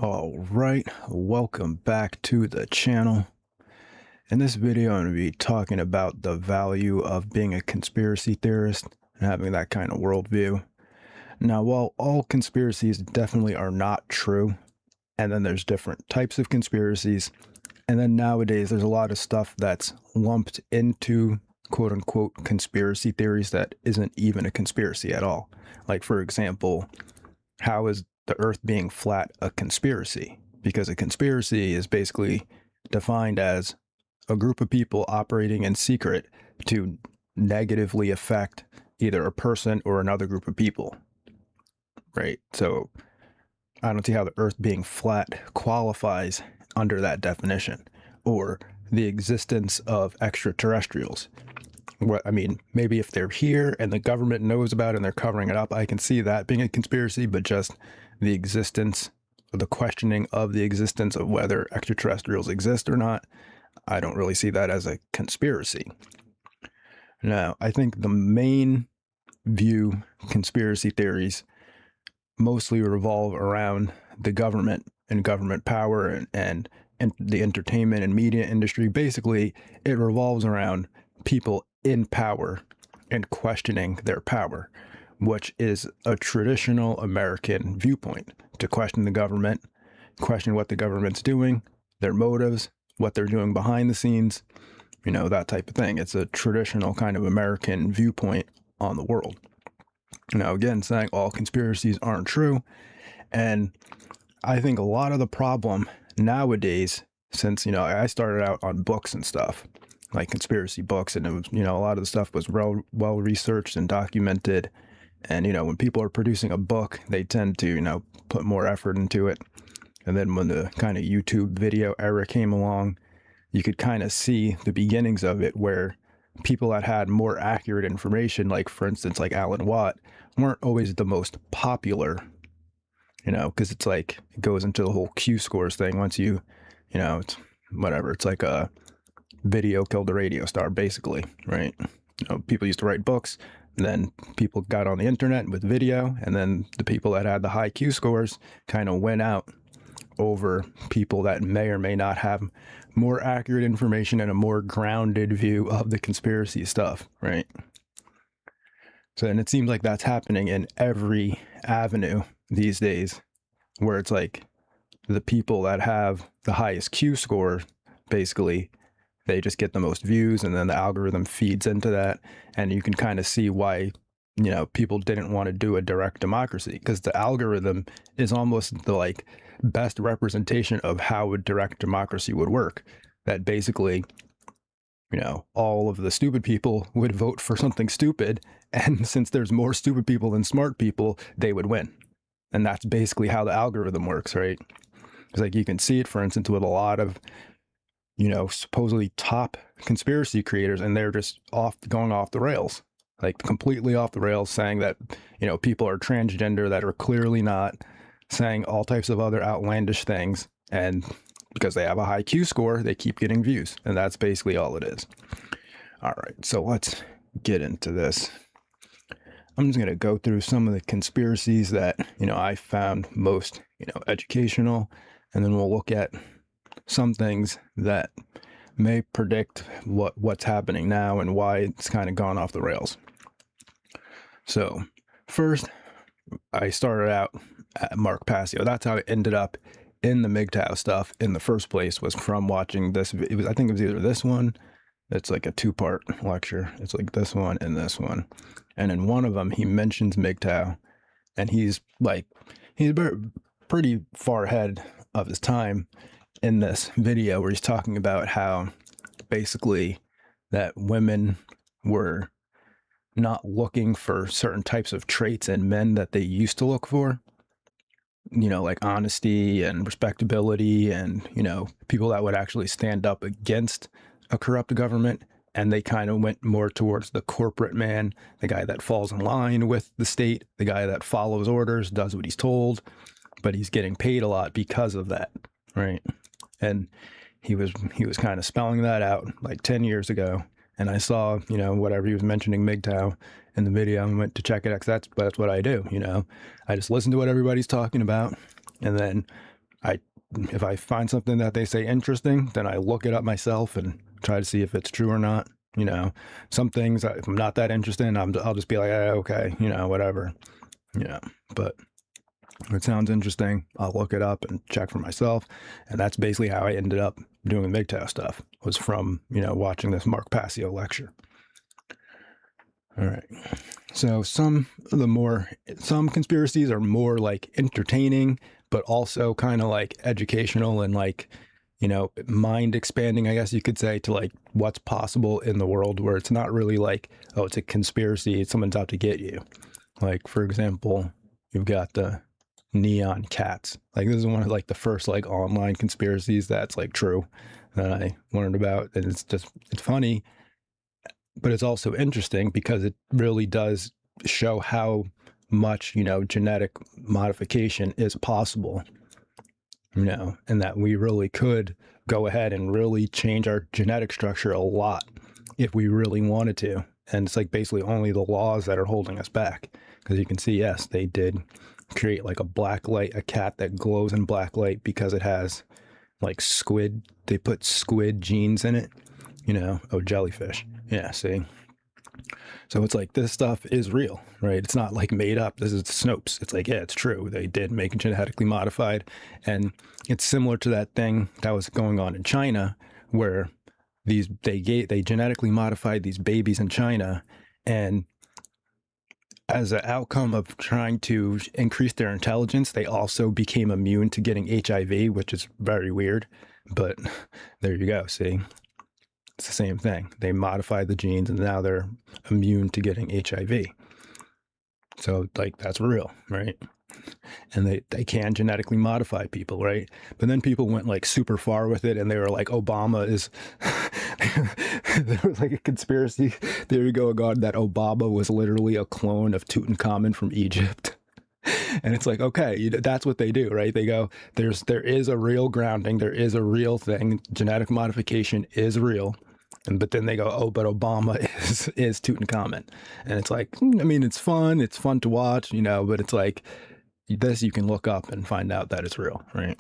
All right, welcome back to the channel. In this video, I'm going to be talking about the value of being a conspiracy theorist and having that kind of worldview. Now, while all conspiracies definitely are not true, and then there's different types of conspiracies, and then nowadays there's a lot of stuff that's lumped into quote unquote conspiracy theories that isn't even a conspiracy at all. Like, for example, how is the earth being flat a conspiracy? Because a conspiracy is basically defined as a group of people operating in secret to negatively affect either a person or another group of people, right? So I don't see how the earth being flat qualifies under that definition, or the existence of extraterrestrials. What I mean, maybe if they're here and the government knows about it and they're covering it up, I can see that being a conspiracy, but just the existence, the questioning of the existence of whether extraterrestrials exist or not, I don't really see that as a conspiracy. Now, I think the main view conspiracy theories mostly revolve around the government and government power and the entertainment and media industry. Basically, it revolves around people in power and questioning their power, which is a traditional American viewpoint: to question the government, question what the government's doing, their motives, what they're doing behind the scenes, that type of thing. It's a traditional kind of American viewpoint on the world. Now, again, saying all conspiracies aren't true, and I think a lot of the problem nowadays, since, I started out on books and stuff, like conspiracy books, and it was, a lot of the stuff was well researched and documented. And, when people are producing a book, they tend to, put more effort into it. And then when the kind of YouTube video era came along, you could kind of see the beginnings of it, where people that had more accurate information, like for instance, like Alan Watt, weren't always the most popular, because it's like, it goes into the whole Q scores thing. Once you, it's whatever, it's like a video killed the radio star, basically, right? People used to write books, and then people got on the internet with video, and then the people that had the high Q scores kind of went out over people that may or may not have more accurate information and a more grounded view of the conspiracy stuff, right? So, and it seems like that's happening in every avenue these days, where it's like the people that have the highest Q score, basically, they just get the most views, and then the algorithm feeds into that. And you can kind of see why, people didn't want to do a direct democracy, because the algorithm is almost the best representation of how a direct democracy would work. That basically, all of the stupid people would vote for something stupid, and since there's more stupid people than smart people, they would win. And that's basically how the algorithm works, right? It's like, you can see it, for instance, with a lot of supposedly top conspiracy creators, and they're just going off the rails, like completely off the rails, saying that, people are transgender that are clearly not, saying all types of other outlandish things. And because they have a high Q score, they keep getting views. And that's basically all it is. All right, so let's get into this. I'm just going to go through some of the conspiracies that, I found most, educational, and then we'll look at some things that may predict what's happening now and why it's kind of gone off the rails. So first, I started out at Mark Passio. That's how I ended up in the MGTOW stuff in the first place, was from watching this. I think it was either this one. It's like a two-part lecture. It's like this one and this one. And in one of them, he mentions MGTOW, and he's pretty far ahead of his time in this video, where he's talking about how basically that women were not looking for certain types of traits in men that they used to look for, like honesty and respectability, and, people that would actually stand up against a corrupt government. And they kind of went more towards the corporate man, the guy that falls in line with the state, the guy that follows orders, does what he's told, but he's getting paid a lot because of that, right? And he was kind of spelling that out like 10 years ago. And I saw, whatever he was mentioning MGTOW in the video, and went to check it out, 'cause that's what I do, I just listen to what everybody's talking about, and then I if I find something that they say interesting, then I look it up myself and try to see if it's true or not. You know, some things if I'm not that interested in, I'll just be like, okay, you know, whatever. Yeah, but if it sounds interesting, I'll look it up and check for myself. And that's basically how I ended up doing the MGTOW stuff, was from, you know, watching this Mark Passio lecture. All right. So some conspiracies are more like entertaining, but also kind of like educational and like, you know, mind expanding, I guess you could say, to like what's possible in the world, where it's not really like, oh, it's a conspiracy, someone's out to get you. Like, for example, you've got the neon cats. Like, this is one of like the first like online conspiracies that's like true that I learned about. And it's funny, but it's also interesting because it really does show how much, you know, genetic modification is possible, you know, and that we really could go ahead and really change our genetic structure a lot if we really wanted to. And it's like basically only the laws that are holding us back. Because you can see, yes, they did create like a black light, a cat that glows in black light because it has like squid. They put squid genes in it, you know, oh, jellyfish. Yeah, see? So it's like this stuff is real, right? It's not like made up. This is Snopes. It's like, yeah, it's true. They did make it genetically modified. And it's similar to that thing that was going on in China where they genetically modified these babies in China, and as an outcome of trying to increase their intelligence, they also became immune to getting HIV, which is very weird. But there you go. See, it's the same thing. They modified the genes and now they're immune to getting HIV. So like, that's real, right? And they can genetically modify people, right? But then people went like super far with it, and they were like, Obama is there was like a conspiracy theory going on that Obama was literally a clone of Tutankhamun from Egypt. And it's like, okay, that's what they do, right? They go, there is a real grounding, there is a real thing, genetic modification is real. But then they go, oh, but Obama is Tutankhamun. And it's like, I mean, it's fun to watch, you know, but it's like, this you can look up and find out that it's real, right?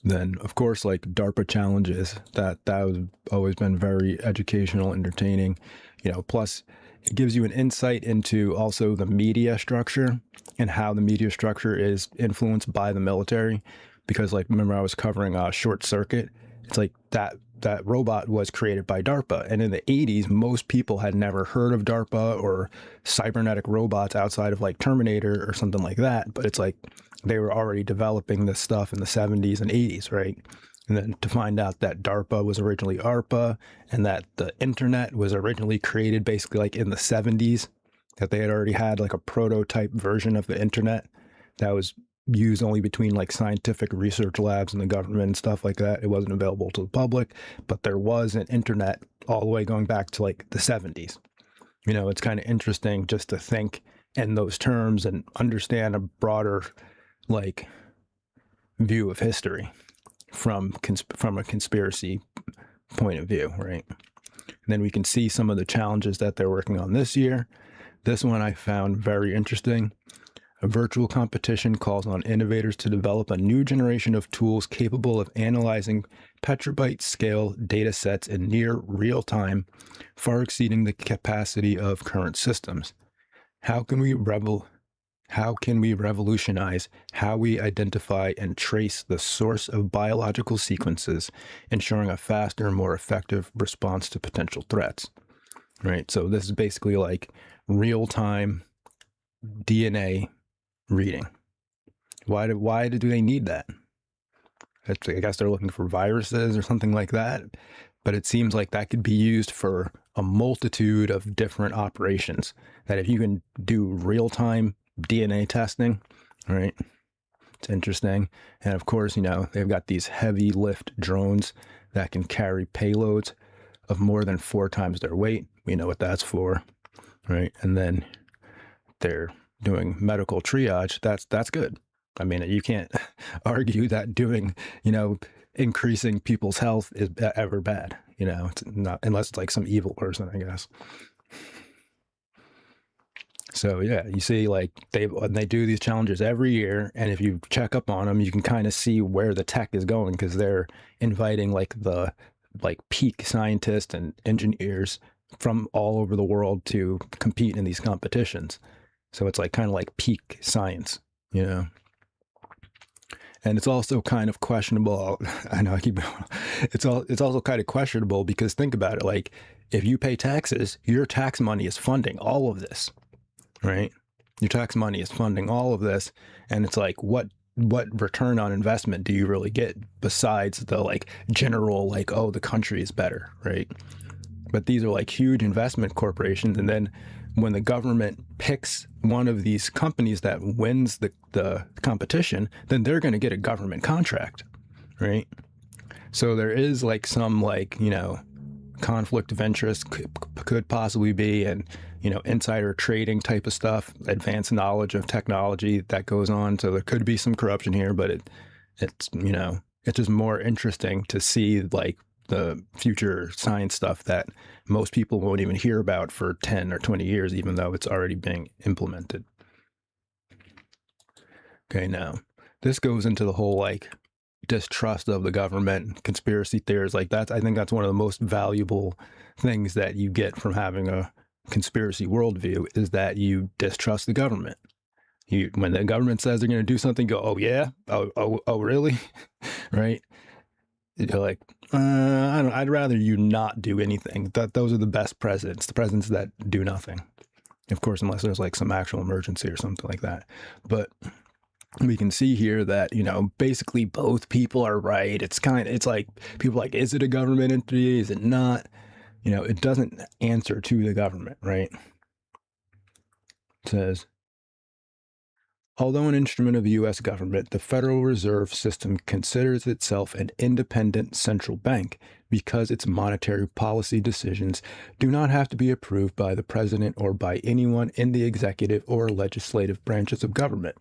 Then, of course, like DARPA challenges, that has always been very educational, entertaining, you know, plus it gives you an insight into also the media structure and how the media structure is influenced by the military. Because like, remember I was covering Short Circuit? It's like that robot was created by DARPA. And in the 80s, most people had never heard of DARPA or cybernetic robots outside of like Terminator or something like that. But it's like they were already developing this stuff in the 70s and 80s, right? And then to find out that DARPA was originally ARPA, and that the internet was originally created basically like in the 70s, that they had already had like a prototype version of the internet that was used only between like scientific research labs and the government and stuff like that. It wasn't available to the public, but there was an internet all the way going back to like the 70s. You know, it's kind of interesting just to think in those terms and understand a broader like view of history from a conspiracy point of view, right? And then we can see some of the challenges that they're working on this year. This one I found very interesting. A virtual competition calls on innovators to develop a new generation of tools capable of analyzing petabyte-scale data sets in near real time, far exceeding the capacity of current systems. How can we revolutionize how we identify and trace the source of biological sequences, ensuring a faster, more effective response to potential threats? Right. So this is basically like real-time DNA reading. Why do they need that? I guess they're looking for viruses or something like that. But it seems like that could be used for a multitude of different operations. That if you can do real-time DNA testing, right? It's interesting. And of course, you know, they've got these heavy lift drones that can carry payloads of more than 4 times their weight. We know what that's for, right? And then they're doing medical triage. That's good. I mean, you can't argue that doing, you know, increasing people's health is ever bad. You know, it's not, unless it's like some evil person, I guess. So yeah, you see, like they do these challenges every year, and if you check up on them, you can kind of see where the tech is going because they're inviting like peak scientists and engineers from all over the world to compete in these competitions. So it's like kind of like peak science, you know. And it's also kind of questionable. I know I keep. It's also kind of questionable because think about it. Like if you pay taxes, your tax money is funding all of this, right? Your tax money is funding all of this, and it's like what return on investment do you really get besides the like general like, oh, the country is better, right? But these are like huge investment corporations, and then when the government picks one of these companies that wins the competition, then they're going to get a government contract, right? So there is like some like, you know, conflict of interest could possibly be, and, you know, insider trading type of stuff, advanced knowledge of technology that goes on. So there could be some corruption here, but it's, you know, it's just more interesting to see like the future science stuff that most people won't even hear about for 10 or 20 years, even though it's already being implemented. Okay, now this goes into the whole like distrust of the government, conspiracy theories. Like that's, I think that's one of the most valuable things that you get from having a conspiracy worldview is that you distrust the government. When the government says they're going to do something, go, oh yeah, oh really, right? You're like, I'd rather you not do anything. Those are the best presidents, the presidents that do nothing. Of course, unless there's like some actual emergency or something like that. But we can see here that, you know, basically both people are right. It's like people like, is it a government entity? Is it not? You know, it doesn't answer to the government, right? It says, although an instrument of the U.S. government, the Federal Reserve System considers itself an independent central bank because its monetary policy decisions do not have to be approved by the president or by anyone in the executive or legislative branches of government.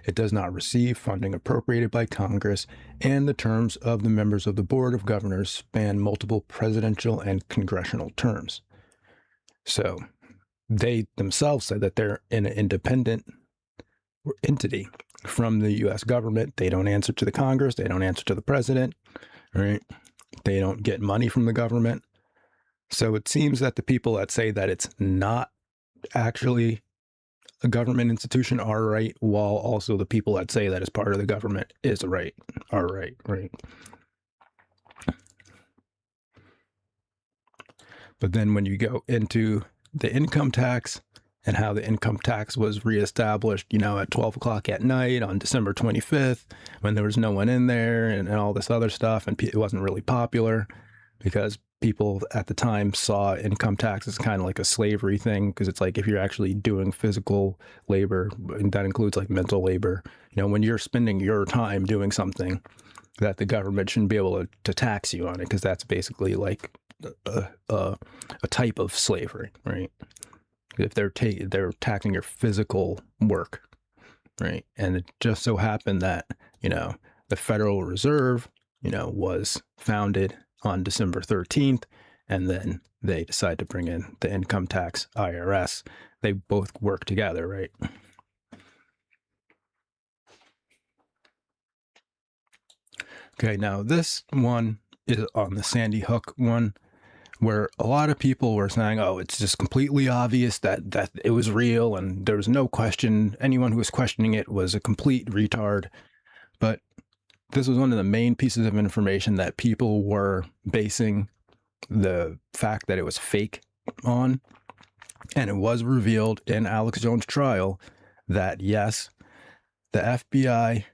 It does not receive funding appropriated by Congress, and the terms of the members of the Board of Governors span multiple presidential and congressional terms. So they themselves said that they're an independent entity from the U.S. government. They don't answer to the Congress. They don't answer to the president, right? They don't get money from the government. So it seems that the people that say that it's not actually a government institution are right, while also the people that say that it's part of the government is right, are right, right? But then when you go into the income tax and how the income tax was reestablished, you know, at 12 o'clock at night on December 25th, when there was no one in there and all this other stuff, and it wasn't really popular because people at the time saw income tax as kind of like a slavery thing, because it's like if you're actually doing physical labor, and that includes like mental labor, you know, when you're spending your time doing something, that the government shouldn't be able to tax you on it, because that's basically like a type of slavery, right? If they're taxing your physical work, right? And it just so happened that, you know, the Federal Reserve, you know, was founded on December 13th, and then they decide to bring in the income tax, IRS. They both work together, right? Okay, now this one is on the Sandy Hook one, where a lot of people were saying, oh, it's just completely obvious that it was real and there was no question. Anyone who was questioning it was a complete retard. But this was one of the main pieces of information that people were basing the fact that it was fake on. And it was revealed in Alex Jones' trial that, yes, the FBI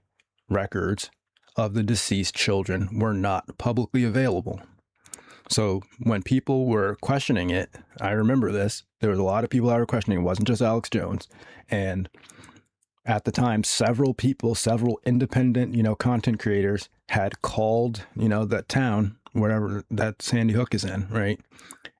records of the deceased children were not publicly available. So when people were questioning it, I remember this, there was a lot of people that were questioning. It wasn't just Alex Jones. And at the time, several people, several independent, you know, content creators had called, you know, that town, wherever that Sandy Hook is in, right?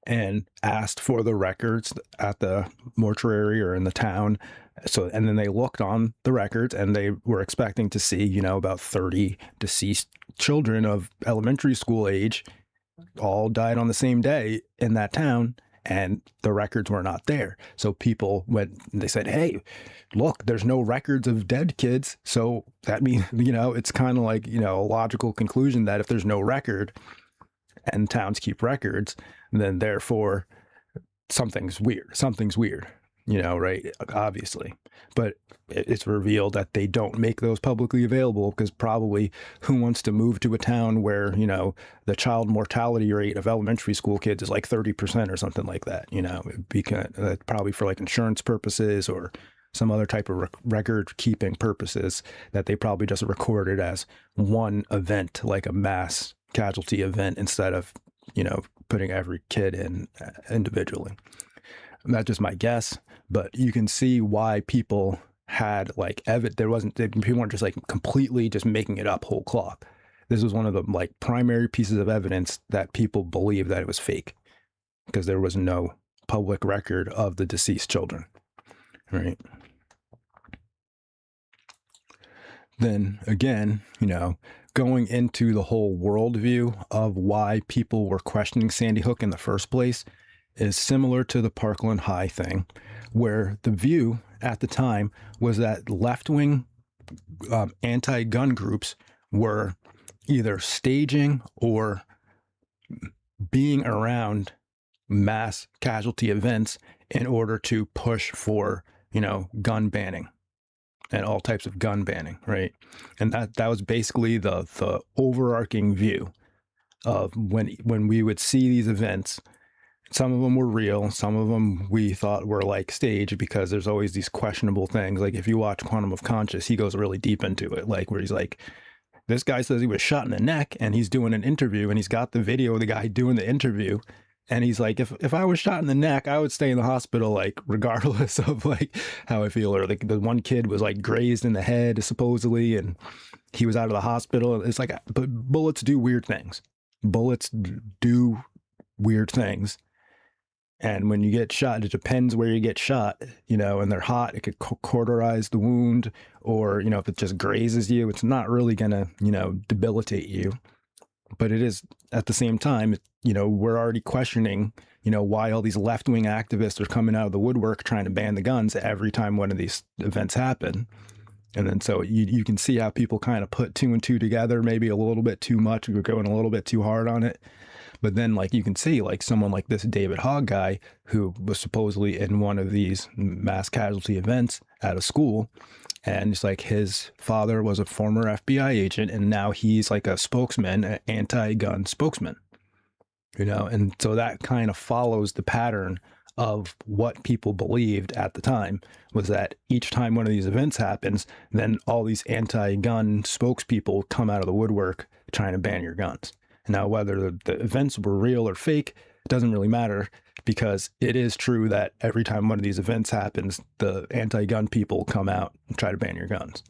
And asked for the records at the mortuary or in the town. So, and then they looked on the records and they were expecting to see, you know, about 30 deceased children of elementary school age all died on the same day in that town. and the records were not there. So people went, they said, hey, look, there's no records of dead kids. So that means, it's kind of like, a logical conclusion that if there's no record and towns keep records, then therefore something's weird, right? Obviously. But it's revealed that they don't make those publicly available because probably who wants to move to a town where, the child mortality rate of elementary school kids is like 30% or something like that, because probably for like insurance purposes or some other type of record keeping purposes that they probably just recorded as one event, like a mass casualty event, instead of, putting every kid in individually. That's just my guess, but you can see why people had like people weren't just like completely just making it up whole cloth. This was one of the like primary pieces of evidence that people believed that it was fake because there was no public record of the deceased children, right? Then again, going into the whole worldview of why people were questioning Sandy Hook in the first place is similar to the Parkland High thing, where the view at the time was that left-wing anti-gun groups were either staging or being around mass casualty events in order to push for, gun banning and all types of gun banning, right? And that was basically the overarching view of when we would see these events. Some of them were real. Some of them we thought were like staged because there's always these questionable things. Like if you watch Quantum of Conscious, he goes really deep into it, like where he's like, this guy says he was shot in the neck and he's doing an interview and he's got the video of the guy doing the interview. And he's like, if I was shot in the neck, I would stay in the hospital, like regardless of like how I feel. Or like the one kid was like grazed in the head supposedly, and he was out of the hospital. It's like, but bullets do weird things. Bullets do weird things. And when you get shot, it depends where you get shot, and they're hot, it could cauterize the wound, or, if it just grazes you, it's not really going to, debilitate you. But it is at the same time, we're already questioning, why all these left-wing activists are coming out of the woodwork trying to ban the guns every time one of these events happen. And then so you can see how people kind of put two and two together, maybe a little bit too much. We were going a little bit too hard on it. But then like you can see like someone like this David Hogg guy who was supposedly in one of these mass casualty events at a school. And it's like his father was a former FBI agent and now he's like a spokesman, an anti-gun spokesman, and so that kind of follows the pattern of what people believed at the time was that each time one of these events happens, then all these anti-gun spokespeople come out of the woodwork trying to ban your guns. Now, whether the events were real or fake, it doesn't really matter because it is true that every time one of these events happens, the anti-gun people come out and try to ban your guns.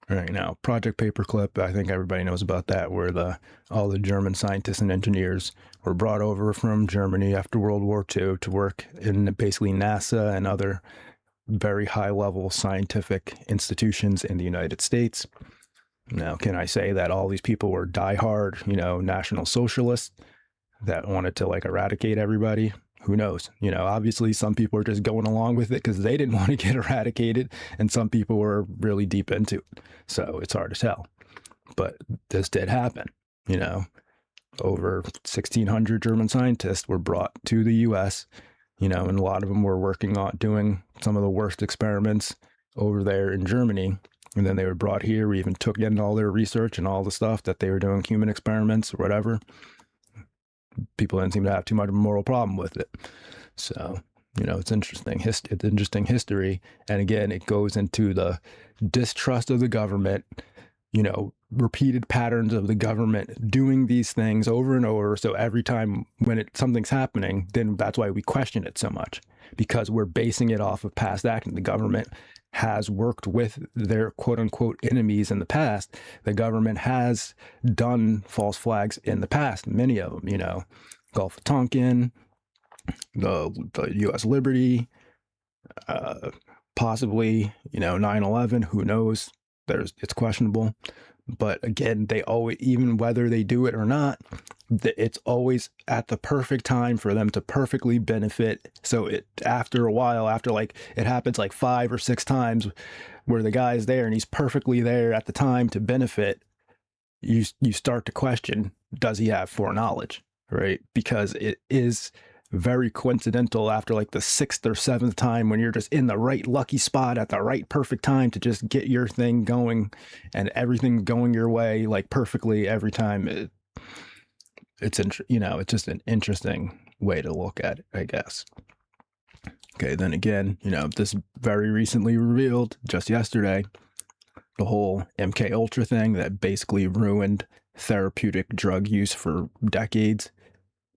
All right, now, Project Paperclip, I think everybody knows about that, where all the German scientists and engineers were brought over from Germany after World War II to work in basically NASA and other very high-level scientific institutions in the United States. Now, can I say that all these people were diehard, National Socialists that wanted to like eradicate everybody? Who knows? Obviously some people are just going along with it because they didn't want to get eradicated, and some people were really deep into it. So it's hard to tell. But this did happen, Over 1,600 German scientists were brought to the U.S., and a lot of them were working on doing some of the worst experiments over there in Germany. And then they were brought here. We even took in all their research and all the stuff that they were doing, human experiments or whatever. People didn't seem to have too much of a moral problem with it. So, it's interesting. It's interesting history. And again, it goes into the distrust of the government, repeated patterns of the government doing these things over and over. So every time when something's happening, then that's why we question it so much, because we're basing it off of past action. The government has worked with their quote unquote enemies in the past. The government has done false flags in the past, many of them, Gulf of Tonkin, the U.S. Liberty, possibly, 9/11, who knows? it's questionable. But again, they always, even whether they do it or not, it's always at the perfect time for them to perfectly benefit. So after a while, after like it happens like 5 or 6 times where the guy's there and he's perfectly there at the time to benefit, you start to question, does he have foreknowledge, right? Because it is very coincidental after like the 6th or 7th time when you're just in the right lucky spot at the right perfect time to just get your thing going and everything going your way like perfectly every time. It's just an interesting way to look at it, I guess. Okay, then again, this very recently revealed just yesterday, the whole MK Ultra thing that basically ruined therapeutic drug use for decades,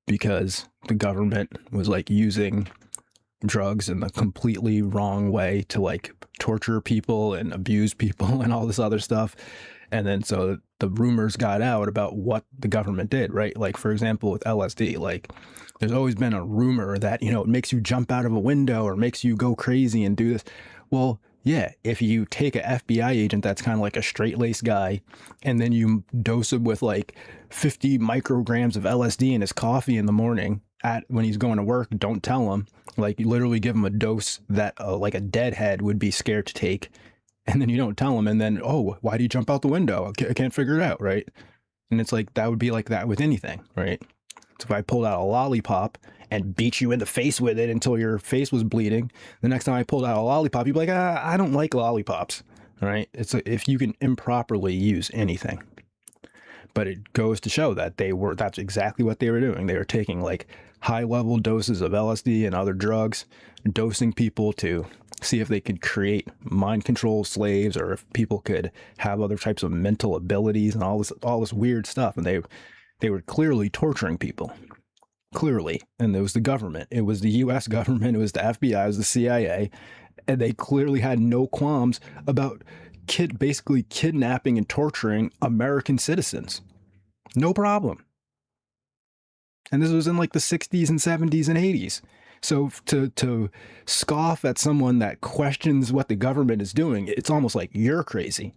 because the government was like using drugs in the completely wrong way to like torture people and abuse people and all this other stuff. And then so the rumors got out about what the government did, right? Like, for example, with LSD, like there's always been a rumor that, it makes you jump out of a window or makes you go crazy and do this. Well, yeah, if you take an FBI agent that's kind of like a straight-laced guy and then you dose him with like 50 micrograms of LSD in his coffee in the morning when he's going to work, don't tell him. Like, you literally give him a dose that like a deadhead would be scared to take, and then you don't tell him, and then, oh, why do you jump out the window? I can't figure it out, right? And it's like, that would be like that with anything, right? So if I pulled out a lollipop and beat you in the face with it until your face was bleeding, the next time I pulled out a lollipop, you'd be like, I don't like lollipops, all right? It's like, if you can improperly use anything. But it goes to show that that's exactly what they were doing. They were taking like high-level doses of LSD and other drugs, dosing people to see if they could create mind control slaves, or if people could have other types of mental abilities and all this weird stuff. And they were clearly torturing people. Clearly. And it was the government. It was the US government. It was the FBI. It was the CIA. And they clearly had no qualms about basically kidnapping and torturing American citizens. No problem. And this was in like the 60s and 70s and 80s. So to scoff at someone that questions what the government is doing, it's almost like you're crazy.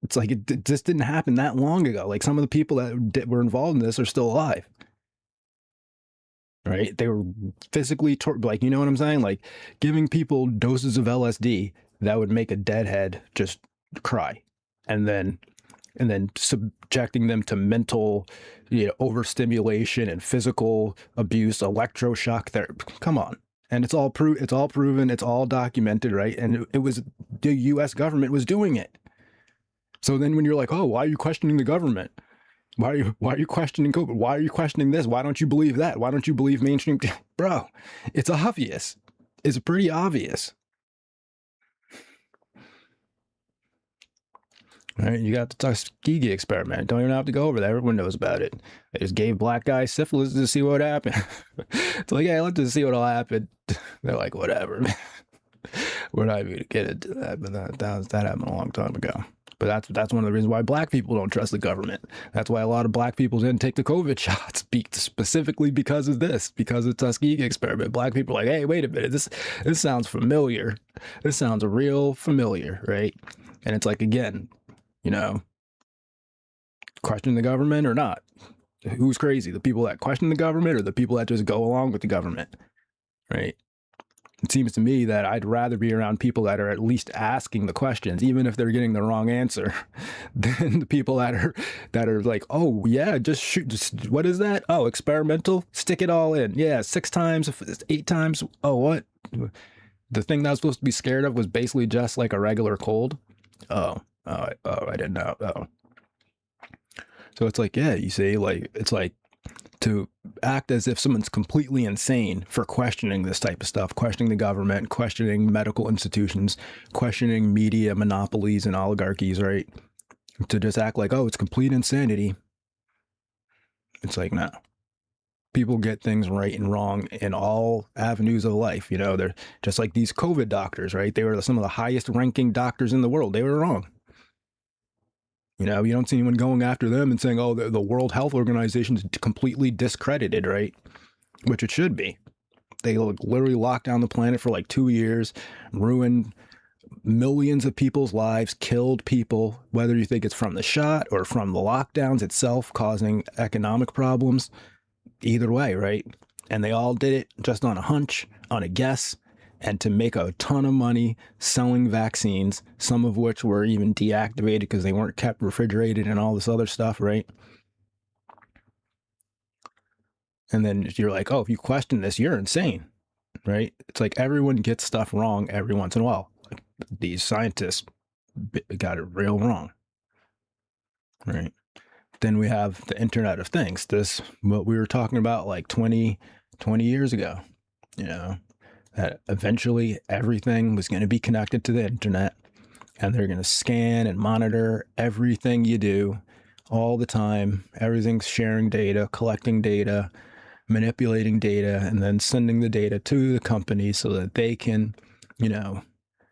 It's like it just didn't happen that long ago. Like, some of the people that were involved in this are still alive. Right? They were physically like, you know what I'm saying? Like, giving people doses of LSD that would make a deadhead just cry, and then subjecting them to mental, overstimulation and physical abuse, electroshock. Come on. And it's all proven, it's all documented, right? And it was the US government was doing it. So then when you're like, oh, why are you questioning the government? Why are you questioning COVID? Why are you questioning this? Why don't you believe that? Why don't you believe mainstream? Bro, it's obvious. It's pretty obvious. All right, you got the Tuskegee experiment. Don't even have to go over that. Everyone knows about it. They just gave black guys syphilis to see what happened. It's like, yeah, let's just see what'll happen. They're like, whatever. We're not even gonna get into that, but that happened a long time ago. But that's one of the reasons why black people don't trust the government. That's why a lot of black people didn't take the COVID shots, specifically because of this, because of the Tuskegee experiment. Black people are like, hey, wait a minute, this sounds familiar. This sounds real familiar, right? And it's like, again, question the government or not? Who's crazy? The people that question the government or the people that just go along with the government, right? It seems to me that I'd rather be around people that are at least asking the questions, even if they're getting the wrong answer, than the people that are like, oh yeah, just shoot. What is that? Oh, experimental. Stick it all in. Yeah, 6 times, 8 times. Oh, what? The thing that I was supposed to be scared of was basically just like a regular cold. Oh, I didn't know. Oh, so it's like, yeah, you see, like, it's like, to act as if someone's completely insane for questioning this type of stuff, questioning the government, questioning medical institutions, questioning media monopolies and oligarchies, right? To just act like, oh, it's complete insanity. It's like, no. People get things right and wrong in all avenues of life. They're just like these COVID doctors, right? They were some of the highest ranking doctors in the world. They were wrong. You don't see anyone going after them and saying, oh, the World Health Organization is completely discredited, right? Which it should be. They literally locked down the planet for like 2 years, ruined millions of people's lives, killed people, whether you think it's from the shot or from the lockdowns itself causing economic problems. Either way, right? And they all did it just on a hunch, on a guess, and to make a ton of money selling vaccines, some of which were even deactivated because they weren't kept refrigerated and all this other stuff, right? And then you're like, oh, if you question this, you're insane, right? It's like everyone gets stuff wrong every once in a while. Like, these scientists got it real wrong, right? Then we have the Internet of Things. This, what we were talking about like 20 years ago, you know, that eventually everything was going to be connected to the internet, and they're going to scan and monitor everything you do all the time. Everything's sharing data, collecting data, manipulating data, and then sending the data to the company so that they can, you know,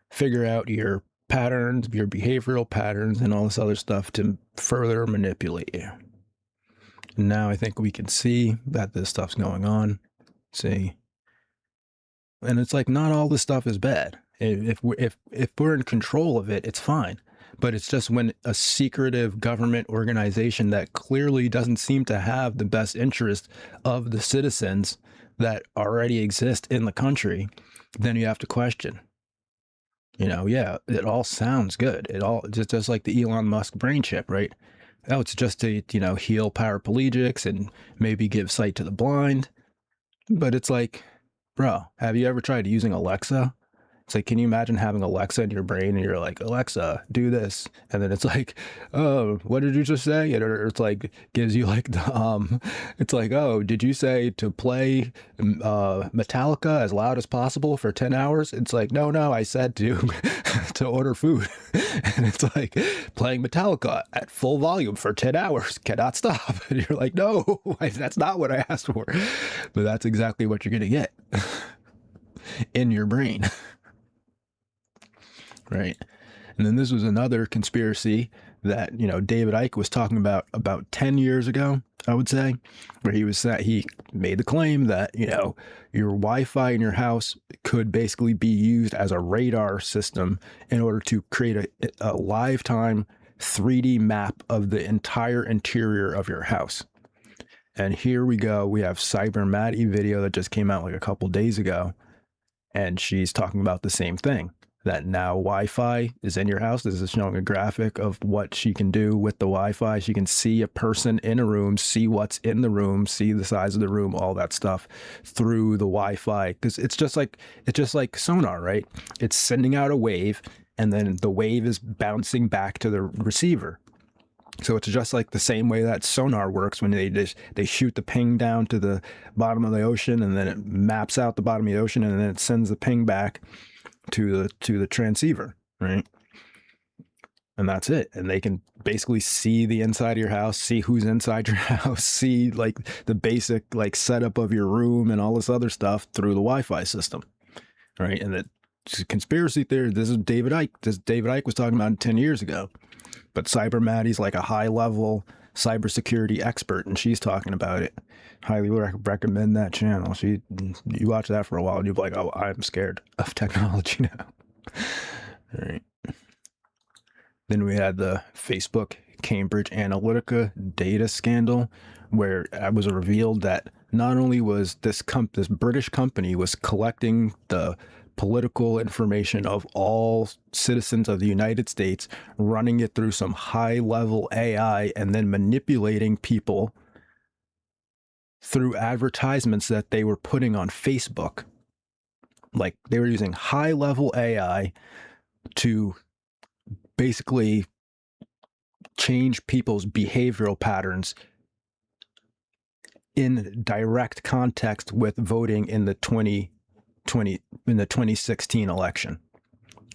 figure out your patterns, your behavioral patterns, and all this other stuff to further manipulate you. And now I think we can see that this stuff's going on. See, and it's like not all this stuff is bad. If we're in control of it, it's fine. But it's just when a secretive government organization that clearly doesn't seem to have the best interest of the citizens that already exist in the country, then you have to question. You know, yeah, it all sounds good. It all just like the Elon Musk brain chip, right? Oh, it's just to, you know, heal paraplegics and maybe give sight to the blind. But it's like, bro, have you ever tried using Alexa? It's like, can you imagine having Alexa in your brain and you're like, Alexa, do this. And then it's like, oh, what did you just say? And it's like, gives you like the, it's like, oh, did you say to play Metallica as loud as possible for 10 hours? It's like, no, I said to, to order food. And it's like playing Metallica at full volume for 10 hours, cannot stop. And you're like, no, that's not what I asked for. But that's exactly what you're going to get in your brain. Right. And then this was another conspiracy that, you know, David Icke was talking about 10 years ago, I would say, where he made the claim that, you know, your Wi-Fi in your house could basically be used as a radar system in order to create a lifetime 3D map of the entire interior of your house. And here we go. We have Cyber Maddie video that just came out like a couple days ago. And she's talking about the same thing, that now Wi-Fi is in your house. This is showing a graphic of what she can do with the Wi-Fi. She can see a person in a room, see what's in the room, see the size of the room, all that stuff through the Wi-Fi. Because it's just like sonar, right? It's sending out a wave, and then the wave is bouncing back to the receiver. So it's just like the same way that sonar works when they shoot the ping down to the bottom of the ocean, and then it maps out the bottom of the ocean, and then it sends the ping back to the transceiver, right? And that's it. And they can basically see the inside of your house, see who's inside your house, see like the basic like setup of your room and all this other stuff through the Wi-Fi system, right? And it's a conspiracy theory. This is David Icke. This David Icke was talking about it 10 years ago. But Cyber Maddie's like a high-level cybersecurity expert, and she's talking about it. Highly recommend that channel. You watch that for a while, and you'll be like, oh, I'm scared of technology now. All right. Then we had the Facebook Cambridge Analytica data scandal, where it was revealed that not only was this British company was collecting the political information of all citizens of the United States, running it through some high-level AI, and then manipulating people through advertisements that they were putting on Facebook. Like, they were using high-level AI to basically change people's behavioral patterns in direct context with voting in the 2016 election,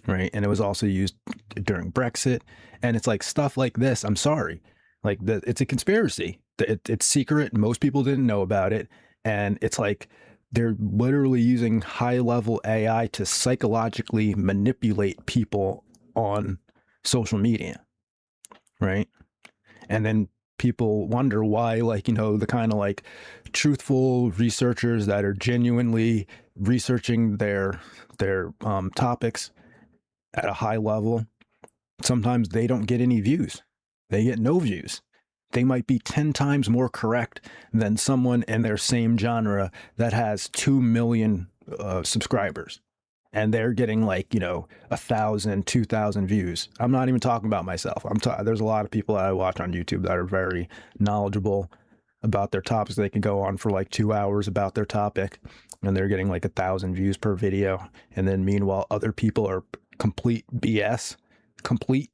right? And it was also used during Brexit. And it's like stuff like this. I'm sorry, like it's a conspiracy. It's secret. Most people didn't know about it. And it's like they're literally using high-level AI to psychologically manipulate people on social media, right? And then people wonder why, like, you know, the kind of like truthful researchers that are genuinely researching their topics at a high level, sometimes they don't get any views. They get no views. They might be 10 times more correct than someone in their same genre that has 2 million subscribers. And they're getting like, 1,000, 2,000 views. I'm not even talking about myself. There's a lot of people that I watch on YouTube that are very knowledgeable about their topics. They can go on for like 2 hours about their topic, and they're getting like 1,000 views per video. And then meanwhile, other people are complete BS, complete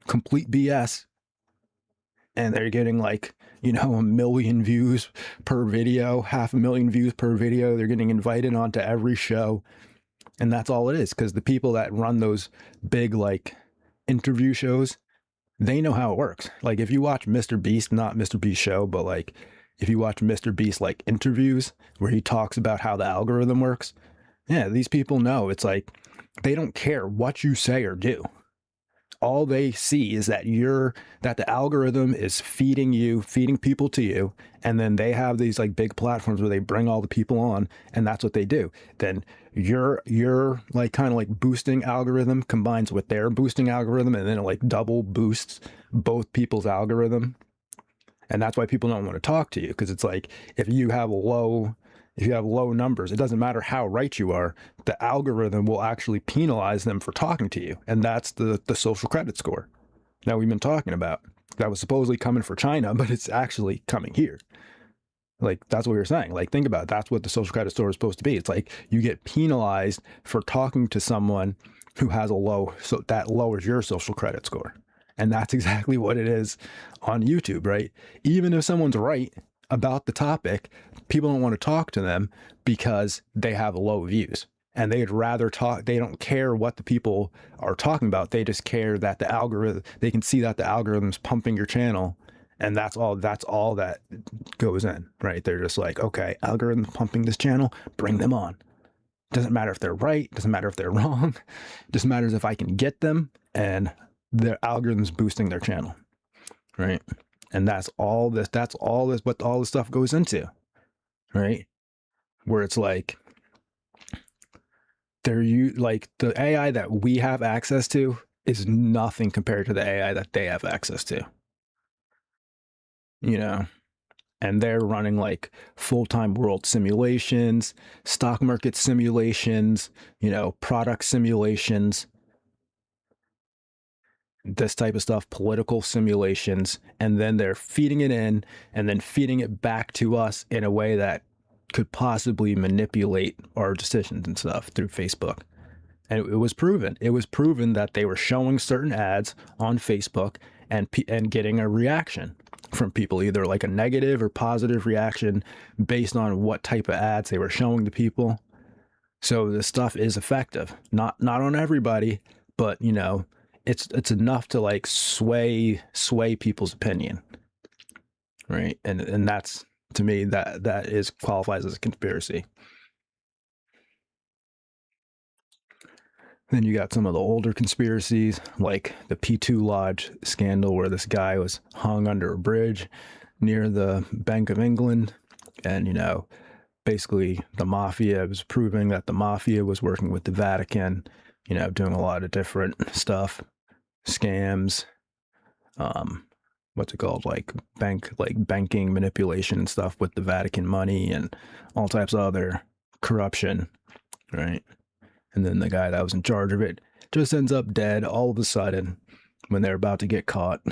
BS. And they're getting like, 1 million views per video, 500,000 views per video. They're getting invited onto every show. And that's all it is, because the people that run those big like interview shows, they know how it works. Like if you watch Mr. Beast, not Mr. Beast show, but like if you watch Mr. Beast like interviews where he talks about how the algorithm works, yeah, these people know. It's like they don't care what you say or do. All they see is that the algorithm is feeding people to you, and then they have these like big platforms where they bring all the people on, and that's what they do. Then your like kind of like boosting algorithm combines with their boosting algorithm, and then it like double boosts both people's algorithm. And that's why people don't want to talk to you, because it's like if you have low numbers, it doesn't matter how right you are, the algorithm will actually penalize them for talking to you. And that's the social credit score that we've been talking about. That was supposedly coming for China, but it's actually coming here. Like, that's what we were saying. Like, think about it. That's what the social credit score is supposed to be. It's like you get penalized for talking to someone who has a low, so that lowers your social credit score. And that's exactly what it is on YouTube, right? Even if someone's right about the topic, people don't want to talk to them because they have low views, and they'd rather talk. They don't care what the people are talking about. They just care that the algorithm, they can see that the algorithm's pumping your channel, and that's all that goes in, right? They're just like, okay, algorithm's pumping this channel, bring them on. Doesn't matter if they're right, doesn't matter if they're wrong. It just matters if I can get them and their algorithm's boosting their channel, right? And that's all this what all this stuff goes into, right? Where it's like like the AI that we have access to is nothing compared to the AI that they have access to. And they're running like full-time world simulations, stock market simulations, product simulations, this type of stuff, political simulations, and then they're feeding it in and then feeding it back to us in a way that could possibly manipulate our decisions and stuff through Facebook. And it was proven. It was proven that they were showing certain ads on Facebook and getting a reaction from people, either like a negative or positive reaction based on what type of ads they were showing to people. So this stuff is effective. Not on everybody, but it's enough to like sway people's opinion, right? And that's, to me, that qualifies as a conspiracy. Then you got some of the older conspiracies, like the P2 Lodge scandal, where this guy was hung under a bridge near the Bank of England. And, basically the mafia was proving that the mafia was working with the Vatican, doing a lot of different stuff, scams, what's it called? Like banking manipulation and stuff with the Vatican money and all types of other corruption, right? And then the guy that was in charge of it just ends up dead all of a sudden when they're about to get caught.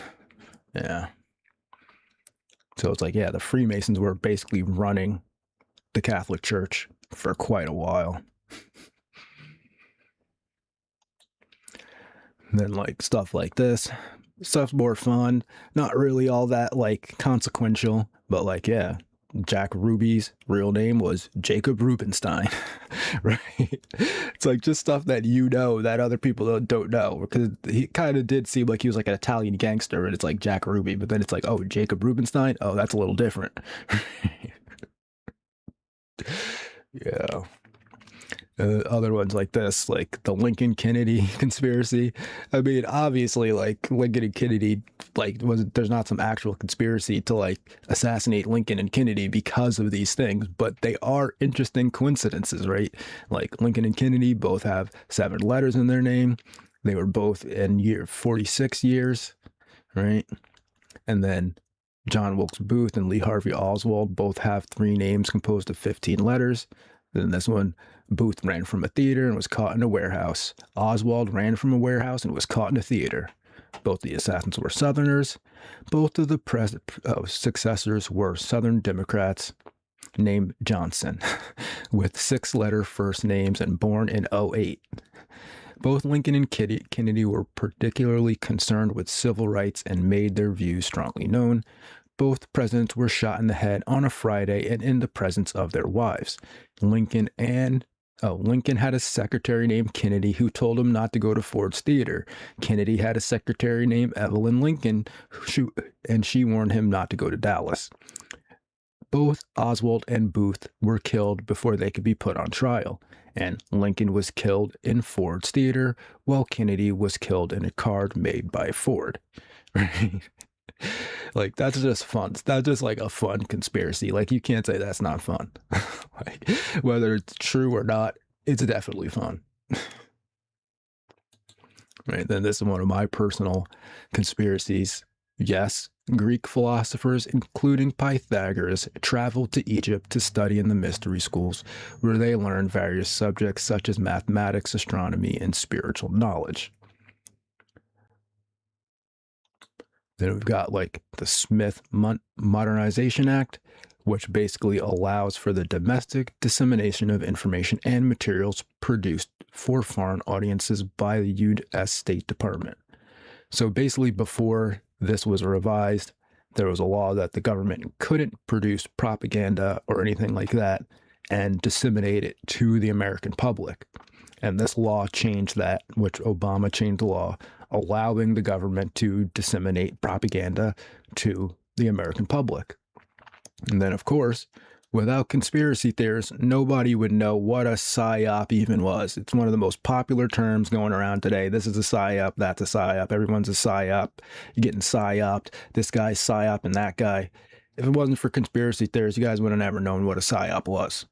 Yeah. So it's like, yeah, the Freemasons were basically running the Catholic Church for quite a while. And then like stuff like this, stuff's more fun, not really all that like consequential, but like, yeah, Jack Ruby's real name was Jacob Rubenstein, right? It's like just stuff that that other people don't know, because he kind of did seem like he was like an Italian gangster, and it's like Jack Ruby, but then it's like, oh, Jacob Rubenstein, oh, that's a little different. Yeah. Other ones like this, like the Lincoln Kennedy conspiracy. I mean, obviously, like Lincoln and Kennedy, like there's not some actual conspiracy to like assassinate Lincoln and Kennedy because of these things, but they are interesting coincidences, right? Like Lincoln and Kennedy both have 7 letters in their name. They were both in year 46 years, right? And then John Wilkes Booth and Lee Harvey Oswald both have 3 names composed of 15 letters. Then this one, Booth ran from a theater and was caught in a warehouse. Oswald ran from a warehouse and was caught in a theater. Both the assassins were Southerners. Both of the successors were Southern Democrats named Johnson, with 6-letter first names and born in 08. Both Lincoln and Kennedy were particularly concerned with civil rights and made their views strongly known. Both presidents were shot in the head on a Friday and in the presence of their wives. Lincoln had a secretary named Kennedy who told him not to go to Ford's Theater. Kennedy had a secretary named Evelyn Lincoln, and she warned him not to go to Dallas. Both Oswald and Booth were killed before they could be put on trial, and Lincoln was killed in Ford's Theater, while Kennedy was killed in a car made by Ford. Right? Like, that's just fun. That's just like a fun conspiracy. Like, you can't say that's not fun. Like, whether it's true or not, it's definitely fun. Right? Then this is one of my personal conspiracies. Yes, Greek philosophers, including Pythagoras, traveled to Egypt to study in the mystery schools, where they learned various subjects such as mathematics, astronomy, and spiritual knowledge. Then we've got like the Smith Modernization Act, which basically allows for the domestic dissemination of information and materials produced for foreign audiences by the U.S. State Department. So basically, before this was revised, there was a law that the government couldn't produce propaganda or anything like that and disseminate it to the American public. And this law changed that, which Obama changed the law, allowing the government to disseminate propaganda to the American public. And then, of course, without conspiracy theorists, nobody would know what a PSYOP even was. It's one of the most popular terms going around today. This is a PSYOP, that's a PSYOP, everyone's a PSYOP, you're getting PSYOPed, this guy's PSYOP and that guy. If it wasn't for conspiracy theorists, you guys would have never known what a PSYOP was.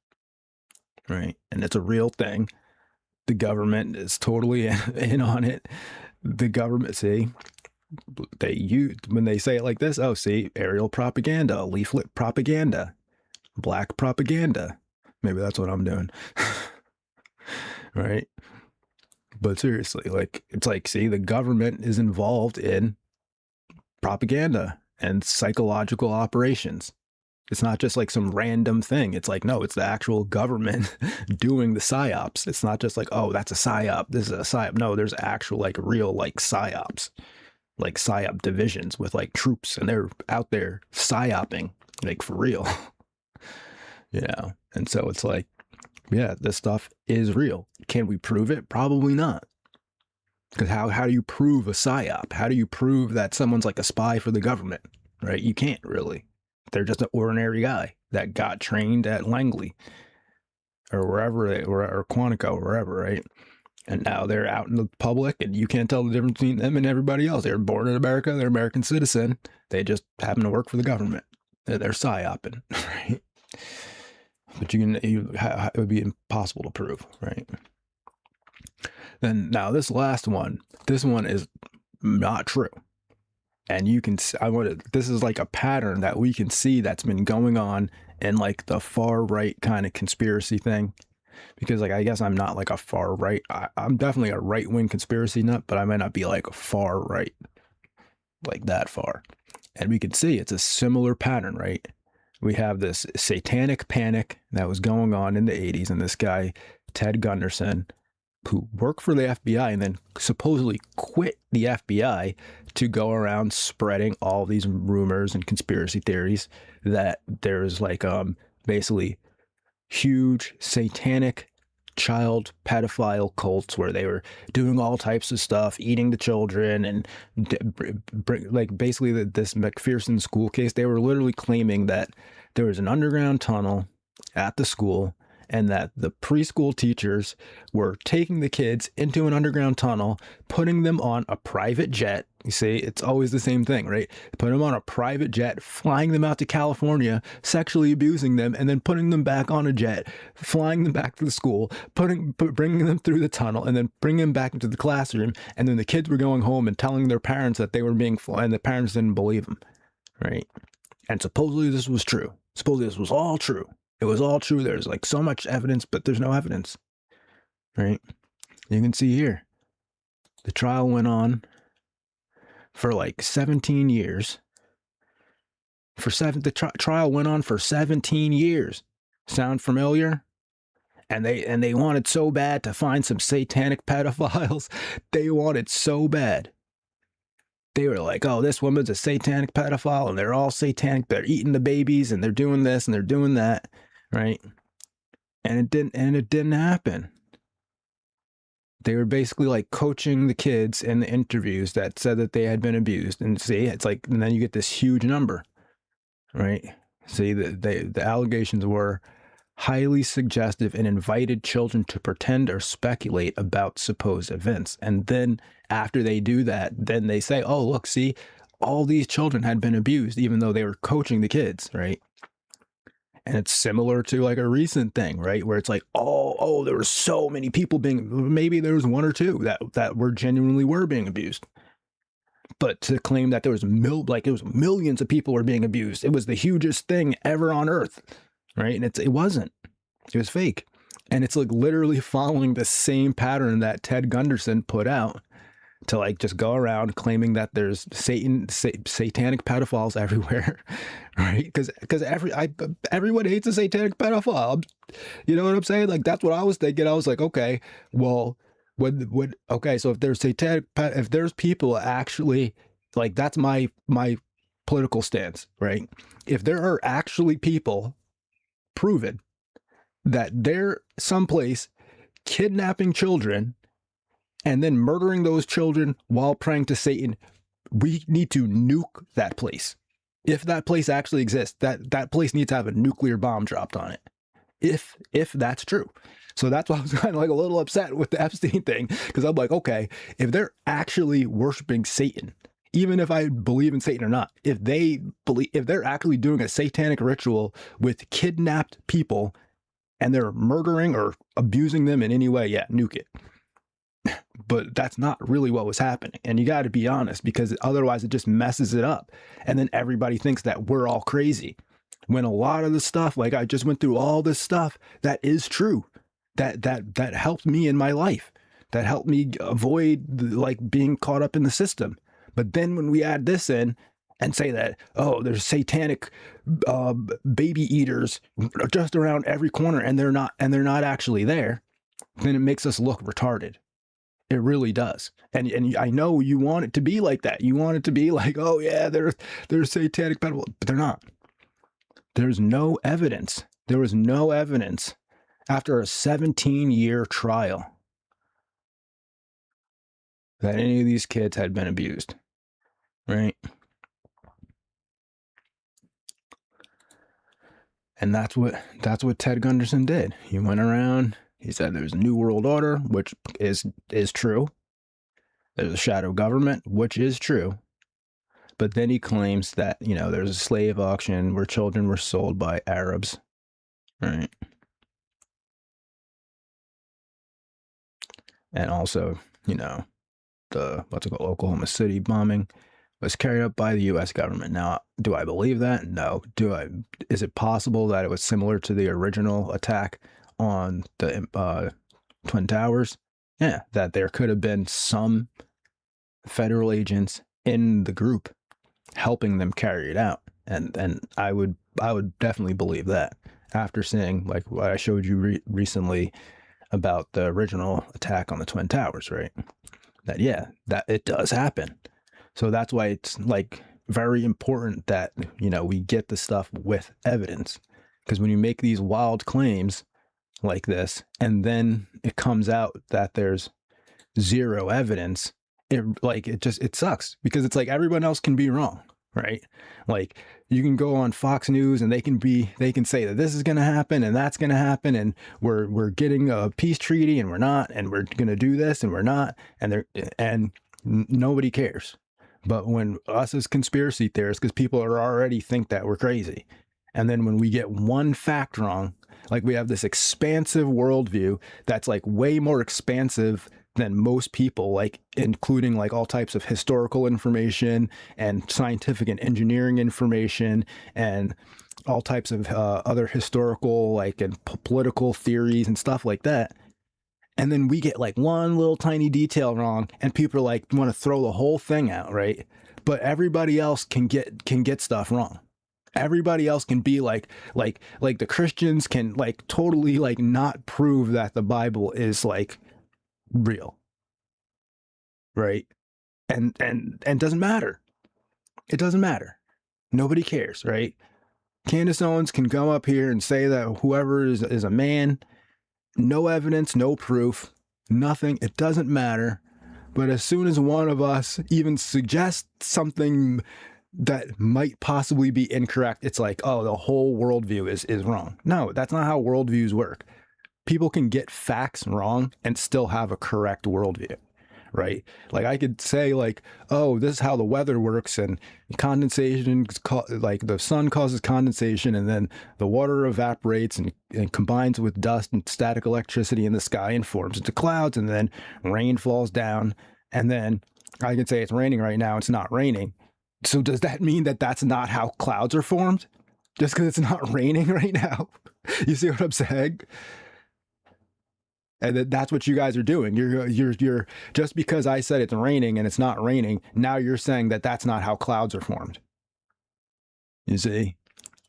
Right? And it's a real thing. The government is totally in on it. The government, see, when they say it like this, oh, see, aerial propaganda, leaflet propaganda, black propaganda. Maybe that's what I'm doing. Right? But seriously, like, it's like, see, the government is involved in propaganda and psychological operations. It's not just like some random thing. It's like, no, it's the actual government doing the PSYOPs. It's not just like, oh, that's a PSYOP, this is a PSYOP. No, there's actual, like, real, like, PSYOPs, like PSYOP divisions with, like, troops, and they're out there PSYOPing, like, for real. You know? And so it's like, yeah, this stuff is real. Can we prove it? Probably not. Because how do you prove a PSYOP? How do you prove that someone's like a spy for the government? Right? You can't really. They're just an ordinary guy that got trained at Langley or wherever or Quantico or wherever, right? And now they're out in the public, and you can't tell the difference between them and everybody else. They're born in America. They're American citizen. They just happen to work for the government. They're PSYOPing, right? But it would be impossible to prove, right? Then now this last one, this one is not true. And you can, this is like a pattern that we can see that's been going on in like the far right kind of conspiracy thing. Because like, I guess I'm not like a far right. I'm definitely a right wing conspiracy nut, but I might not be like far right, like that far. And we can see it's a similar pattern, right? We have this satanic panic that was going on in the 80s. And this guy, Ted Gunderson, who worked for the FBI and then supposedly quit the FBI to go around spreading all these rumors and conspiracy theories that there's like basically huge satanic child pedophile cults where they were doing all types of stuff, eating the children, and like basically this McPherson school case, they were literally claiming that there was an underground tunnel at the school, and that the preschool teachers were taking the kids into an underground tunnel, putting them on a private jet. You see, it's always the same thing, right? Put them on a private jet, flying them out to California, sexually abusing them, and then putting them back on a jet, flying them back to the school, bringing them through the tunnel, and then bringing them back into the classroom. And then the kids were going home and telling their parents that they were being flown, and the parents didn't believe them, right? And supposedly this was true. Supposedly this was all true. It was all true. There's like so much evidence, but there's no evidence, right? You can see here, the trial went on for like 17 years. The trial went on for 17 years. Sound familiar? And they wanted so bad to find some satanic pedophiles. They wanted so bad. They were like, oh, this woman's a satanic pedophile, and they're all satanic. They're eating the babies, and they're doing this, and they're doing that, right? And it didn't happen. They were basically like coaching the kids in the interviews that said that they had been abused. And see, it's like, and then you get this huge number, right? See, the allegations were highly suggestive and invited children to pretend or speculate about supposed events. And then after they do that, then they say, oh, look, see, all these children had been abused, even though they were coaching the kids, right? And it's similar to like a recent thing, right? Where it's like, oh, there were so many people maybe there was one or two that were genuinely being abused. But to claim that there was millions of people were being abused, it was the hugest thing ever on earth, right? And it wasn't. It was fake. And it's like literally following the same pattern that Ted Gunderson put out to like just go around claiming that there's satanic pedophiles everywhere, right? Because everyone hates a satanic pedophile. You know what I'm saying? Like that's what I was thinking. I was like, okay, well, okay, so if there's people actually, like that's my political stance, right? If there are actually people proven that they're someplace kidnapping children and then murdering those children while praying to Satan, we need to nuke that place. If that place actually exists, that place needs to have a nuclear bomb dropped on it. If that's true. So that's why I was kind of like a little upset with the Epstein thing, because I'm like, okay, if they're actually worshiping Satan, even if I believe in Satan or not, if they're actually doing a satanic ritual with kidnapped people and they're murdering or abusing them in any way, yeah, nuke it. But that's not really what was happening. And you got to be honest, because otherwise it just messes it up. And then everybody thinks that we're all crazy. When a lot of the stuff, like I just went through all this stuff that is true, that helped me in my life, that helped me avoid like being caught up in the system. But then when we add this in and say that, oh, there's satanic baby eaters just around every corner, and they're not actually there, then it makes us look retarded. It really does. And I know you want it to be like that. You want it to be like, oh yeah, they're satanic pedophiles, but they're not. There's no evidence. There was no evidence after a 17-year trial that any of these kids had been abused, right? And that's what Ted Gunderson did. He went around, he said there's a new world order, which is true. There's a shadow government, which is true. But then he claims that, you know, there's a slave auction where children were sold by Arabs, right? And also, you know, the Oklahoma City bombing was carried out by the U.S. government. Now, do I believe that? No. Is it possible that it was similar to the original attack on the Twin Towers? Yeah, that there could have been some federal agents in the group helping them carry it out, and I would definitely believe that after seeing like what I showed you recently about the original attack on the Twin Towers, right? That yeah, that it does happen. So that's why it's like very important that, you know, we get the stuff with evidence, because when you make these wild claims like this and then it comes out that there's zero evidence, it sucks, because it's like everyone else can be wrong, right? Like you can go on Fox News and they can say that this is going to happen and that's going to happen and we're getting a peace treaty and we're not, and we're going to do this and we're not, and nobody cares. But when us as conspiracy theorists, because people are already think that we're crazy, and then when we get one fact wrong, like we have this expansive worldview that's like way more expansive than most people, like including like all types of historical information and scientific and engineering information and all types of other historical like and political theories and stuff like that. And then we get like one little tiny detail wrong and people are like want to throw the whole thing out, right? But everybody else can get stuff wrong. Everybody else can be like the Christians can like totally like not prove that the Bible is like real, right? And doesn't matter. It doesn't matter. Nobody cares, right? Candace Owens can come up here and say that whoever is a man, no evidence, no proof, nothing. It doesn't matter. But as soon as one of us even suggests something that might possibly be incorrect, it's like, oh, the whole worldview is wrong. No, that's not how worldviews work. People can get facts wrong and still have a correct worldview, right? Like I could say like, oh, this is how the weather works, and condensation, like the sun causes condensation, and then the water evaporates and combines with dust and static electricity in the sky and forms into clouds, and then rain falls down, and then I can say it's raining right now, it's not raining. So does that mean that that's not how clouds are formed? Just because it's not raining right now? You see what I'm saying? And that's what you guys are doing. You're just because I said it's raining and it's not raining, now you're saying that that's not how clouds are formed. You see?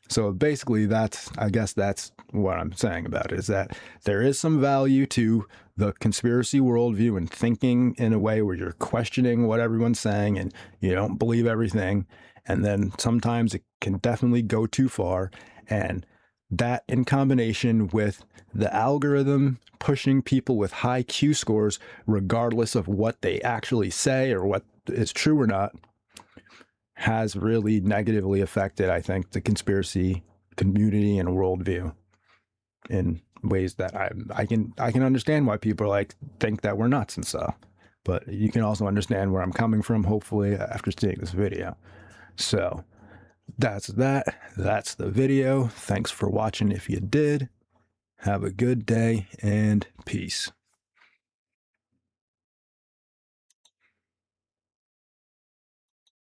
So basically I guess that's what I'm saying about it, is that there is some value to the conspiracy worldview and thinking in a way where you're questioning what everyone's saying and you don't believe everything. And then sometimes it can definitely go too far. And that in combination with the algorithm pushing people with high Q scores, regardless of what they actually say or what is true or not, has really negatively affected, I think, the conspiracy community and worldview in ways that I can understand why people like think that we're nuts and stuff. But you can also understand where I'm coming from, hopefully, after seeing this video. So that's that. That's the video. Thanks for watching if you did. Have a good day and peace.